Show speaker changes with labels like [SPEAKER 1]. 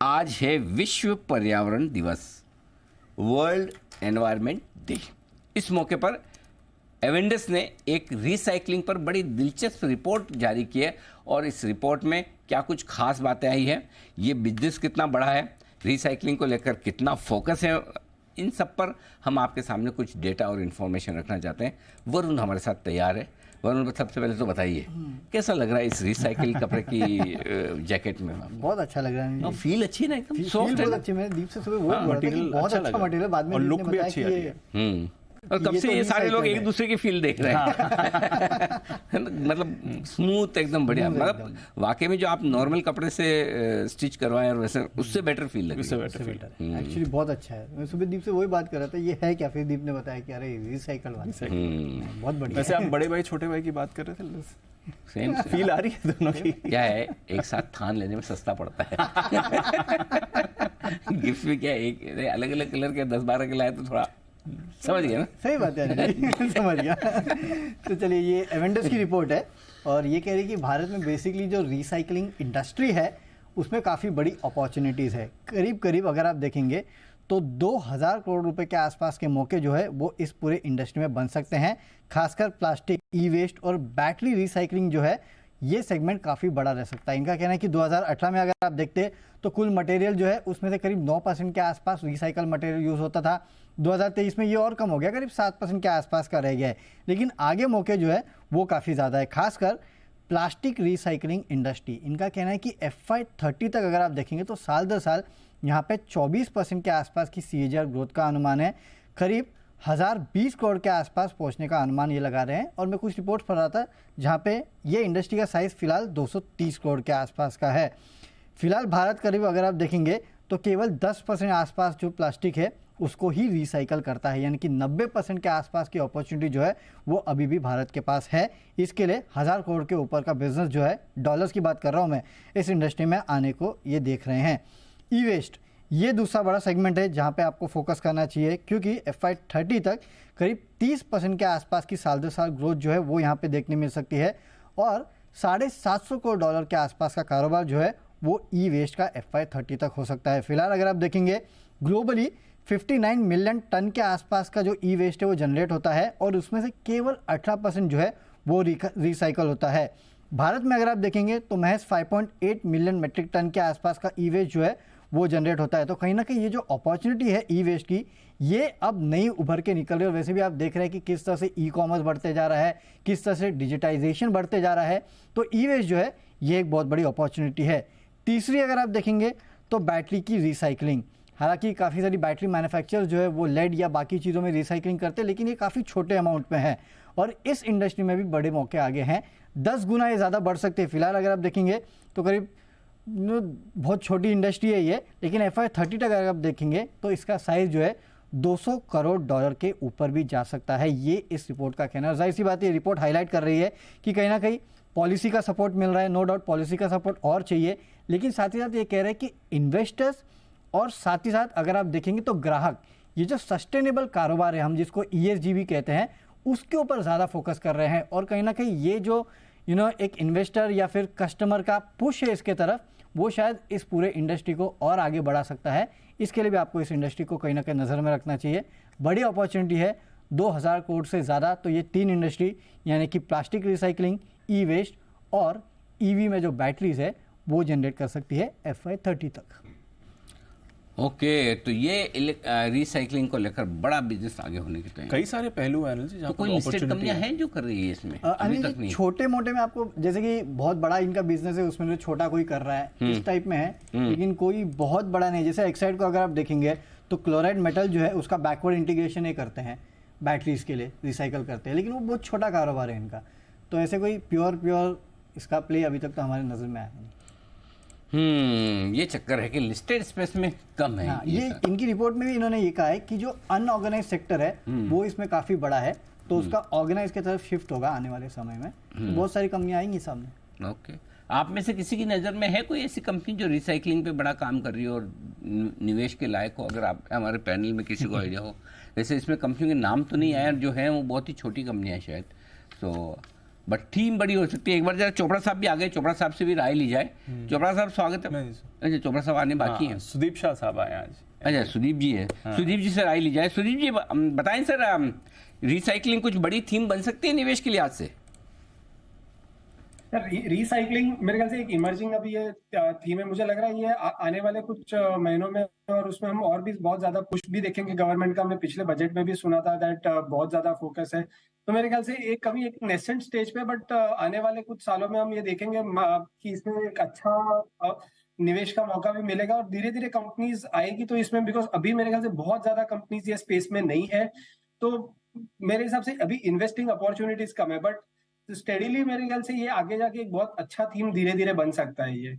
[SPEAKER 1] आज है विश्व पर्यावरण दिवस, वर्ल्ड एनवायरनमेंट डे। इस मौके पर एवेंडस ने एक रिसाइकलिंग पर बड़ी दिलचस्प रिपोर्ट जारी की है और इस रिपोर्ट में क्या कुछ खास बातें आई है, ये बिजनेस कितना बड़ा है, रिसाइकलिंग को लेकर कितना फोकस है, इन सब पर हम आपके सामने कुछ डेटा और इन्फॉर्मेशन रखना चाहते हैं। वरुण हमारे साथ तैयार है। वरुण, सबसे पहले तो बताइए कैसा लग रहा है इस रिसाइकिल कपड़े की जैकेट में?
[SPEAKER 2] बहुत अच्छा लग रहा है।
[SPEAKER 1] फील अच्छी ना, एकदम सॉफ्ट है।
[SPEAKER 2] बहुत अच्छी। मैंने दीप से सुबह वो बोला था कि बहुत अच्छा मटेरियल, बाद में
[SPEAKER 3] लुक भी अच्छी है।
[SPEAKER 1] और कब से ये सारे लोग एक दूसरे की फील देख रहे हैं। मतलब स्मूथ, एकदम बढ़िया। मतलब वाकई में जो आप नॉर्मल कपड़े से स्टिच करवाएं और वैसे उससे बेटर फील लगे।
[SPEAKER 2] एक्चुअली बहुत अच्छा है। मैं सुबह दीप से वही बात कर रहा था, ये है क्या? फिर दीप ने बताया कि अरे रिसाइकल वाला। बहुत बढ़िया।
[SPEAKER 3] वैसे आप बड़े भाई छोटे भाई की बात कर रहे थे,
[SPEAKER 1] सेम
[SPEAKER 3] फील आ रही है दोनों की।
[SPEAKER 1] क्या है, एक साथ थान लेने में सस्ता पड़ता है। गिफ्ट भी क्या है, एक अलग अलग कलर के 10-12 के लाए तो थोड़ा समझ गया ना?
[SPEAKER 2] सही बात है। समझ गया। तो चलिए, ये एवेंडस की रिपोर्ट है और ये कह रही है कि भारत में बेसिकली जो रिसाइकलिंग इंडस्ट्री है उसमें काफ़ी बड़ी अपॉर्चुनिटीज़ है। करीब करीब अगर आप देखेंगे तो 2000 करोड़ रुपए के आसपास के मौके जो है वो इस पूरे इंडस्ट्री में बन सकते हैं। खासकर प्लास्टिक, ई वेस्ट और बैटरी रिसाइकलिंग जो है ये सेगमेंट काफ़ी बड़ा रह सकता है। इनका कहना है कि 2018 में अगर आप देखते तो कुल मटेरियल जो है उसमें से करीब 9% के आसपास रिसाइकल मटेरियल यूज़ होता था। 2023 में ये और कम हो गया, करीब 7% के आसपास का रह गया है। लेकिन आगे मौके जो है वो काफ़ी ज़्यादा है, खासकर प्लास्टिक रिसाइकलिंग इंडस्ट्री। इनका कहना है कि FY30 तक अगर आप देखेंगे तो साल दर साल यहाँ पे 24% के आसपास की CAGR ग्रोथ का अनुमान है। करीब 1020 करोड़ के आसपास पहुँचने का अनुमान ये लगा रहे हैं। और मैं कुछ रिपोर्ट पढ़ रहा था जहाँ पे ये इंडस्ट्री का साइज़ फिलहाल 230 करोड़ के आसपास का है। फिलहाल भारत करीब अगर आप देखेंगे तो केवल 10% आसपास जो प्लास्टिक है उसको ही रिसाइकल करता है, यानी कि 90% के आसपास की अपॉर्चुनिटी जो है वो अभी भी भारत के पास है। इसके लिए 1000 करोड़ के ऊपर का बिजनेस जो है, डॉलर्स की बात कर रहा हूँ मैं, इस इंडस्ट्री में आने को ये देख रहे हैं। ई वेस्ट ये दूसरा बड़ा सेगमेंट है जहाँ पे आपको फोकस करना चाहिए, क्योंकि FY30 तक करीब 30% के आसपास की साल दर साल ग्रोथ जो है वो यहाँ पे देखने मिल सकती है और $750 करोड़ के आसपास का कारोबार जो है वो ई वेस्ट का FY30 तक हो सकता है। फिलहाल अगर आप देखेंगे ग्लोबली 59 मिलियन टन के आसपास का जो ई वेस्ट है वो जनरेट होता है और उसमें से केवल 18% जो है वो रिसाइकल होता है। भारत में अगर आप देखेंगे तो महज 5.8 मिलियन मेट्रिक टन के आसपास का ई वेस्ट जो है वो जनरेट होता है। तो कहीं ना कहीं ये जो अपॉर्चुनिटी है ई वेस्ट की, ये अब नई उभर के निकल रही है। और वैसे भी आप देख रहे हैं कि किस तरह से ई-कॉमर्स बढ़ते जा रहा है, किस तरह से डिजिटाइजेशन बढ़ते जा रहा है। तो ई वेस्ट जो है ये एक बहुत बड़ी अपॉर्चुनिटी है। तीसरी अगर आप देखेंगे तो बैटरी की रिसाइकलिंग। हालांकि काफ़ी सारी बैटरी मैन्युफैक्चरर जो है वो लेड या बाकी चीज़ों में रिसाइकलिंग करते हैं, लेकिन ये काफ़ी छोटे अमाउंट में है और इस इंडस्ट्री में भी बड़े मौके आगे हैं। 10 गुना ये ज़्यादा बढ़ सकते हैं। फिलहाल अगर आप देखेंगे तो करीब बहुत छोटी इंडस्ट्री है ये, लेकिन FY30 तक अगर आप देखेंगे तो इसका साइज़ जो है $200 करोड़ के ऊपर भी जा सकता है। ये इस रिपोर्ट का कहना है। जाहिर सी बात है, ये रिपोर्ट हाईलाइट कर रही है कि कहीं ना कहीं पॉलिसी का सपोर्ट मिल रहा है। नो डाउट पॉलिसी का सपोर्ट और चाहिए, लेकिन साथ ही साथ ये कह रहे हैं कि इन्वेस्टर्स और साथ ही साथ अगर आप देखेंगे तो ग्राहक, ये जो सस्टेनेबल कारोबार है, हम जिसको ESG भी कहते हैं, उसके ऊपर ज़्यादा फोकस कर रहे हैं। और कहीं ना कहीं ये जो एक इन्वेस्टर या फिर कस्टमर का पुश है इसके तरफ, वो शायद इस पूरे इंडस्ट्री को और आगे बढ़ा सकता है। इसके लिए भी आपको इस इंडस्ट्री को कहीं ना कहीं नज़र में रखना चाहिए। बड़ी अपॉर्चुनिटी है, 2000 करोड़ से ज़्यादा। तो ये 3 इंडस्ट्री यानी कि प्लास्टिक रिसाइकलिंग, ई वेस्ट और EV में जो बैटरीज है वो जनरेट कर सकती है FY30 तक।
[SPEAKER 1] ओके, तो ये रिसाइकलिंग को लेकर बड़ा बिजनेस आगे होने की तैयारी।
[SPEAKER 3] कई सारे पहलू हैं अनिल जी,
[SPEAKER 1] तो कोई लिस्टेड कंपनियां हैं जो कर रही है इसमें? अभी तक नहीं।
[SPEAKER 2] छोटे मोटे में आपको, जैसे कि बहुत बड़ा इनका बिजनेस है उसमें जो छोटा कोई कर रहा है इस टाइप में है, लेकिन कोई बहुत बड़ा नहीं। जैसे एक्साइड को अगर आप देखेंगे तो क्लोराइड मेटल जो है उसका बैकवर्ड इंटीग्रेशन ये करते हैं, बैटरीज के लिए रिसाइकल करते हैं, लेकिन वो बहुत छोटा कारोबार है इनका। तो ऐसे कोई प्योर इसका प्ले अभी तक तो हमारे नजर में आया नहीं।
[SPEAKER 1] ये चक्कर है कि लिस्टेड स्पेस में कम है।
[SPEAKER 2] हाँ, ये इनकी रिपोर्ट में भी इन्होंने ये कहा है कि जो अनऑर्गेनाइज सेक्टर है वो इसमें काफी बड़ा है, तो उसका ऑर्गेनाइज की तरफ शिफ्ट होगा आने वाले समय में। तो बहुत सारी कंपनियां आएंगी सामने।
[SPEAKER 1] ओके, आप में से किसी की नज़र में है कोई ऐसी कंपनी जो रिसाइकलिंग पे बड़ा काम कर रही हो और निवेश के लायक हो? अगर आप हमारे पैनल में किसी को आइडिया हो। वैसे इसमें कंपनियों के नाम तो नहीं आया, जो है वो बहुत ही छोटी कंपनियां शायद। तो बट थीम बड़ी हो सकती है। एक बार जरा चोपड़ा साहब भी आ गए, चोपड़ा साहब से भी राय ली जाए। चोपड़ा साहब स्वागत है।
[SPEAKER 3] नहीं,
[SPEAKER 1] अच्छा, चोपड़ा साहब आने बाकी हैं।
[SPEAKER 3] सुदीप शाह साहब आए आज।
[SPEAKER 1] अच्छा, सुदीप जी है। सुदीप जी से राय ली जाए। सुदीप जी बताएं सर, रिसाइकलिंग कुछ बड़ी थीम बन सकती है निवेश के लिहाज से?
[SPEAKER 4] रिसाइकलिंग मेरे ख्याल से एक इमर्जिंग अभी ये थीम है। मुझे लग रहा है ये आने वाले कुछ महीनों में, और उसमें हम और भी बहुत ज्यादा पुश भी देखेंगे गवर्नमेंट का। हमने पिछले बजट में भी सुना था दैट बहुत ज्यादा फोकस है। तो मेरे ख्याल से एक कभी एक नेसेंट स्टेज पे, बट आने वाले कुछ सालों में हम ये देखेंगे कि इसमें एक अच्छा निवेश का मौका भी मिलेगा और धीरे धीरे कंपनीज आएगी तो इसमें, बिकॉज अभी मेरे ख्याल से बहुत ज्यादा कंपनीज ये स्पेस में नहीं है। तो मेरे हिसाब से अभी इन्वेस्टिंग अपॉर्चुनिटीज कम है, बट स्टेडीली मेरे ख्याल से ये आगे जाके एक बहुत अच्छा थीम धीरे धीरे बन सकता है ये।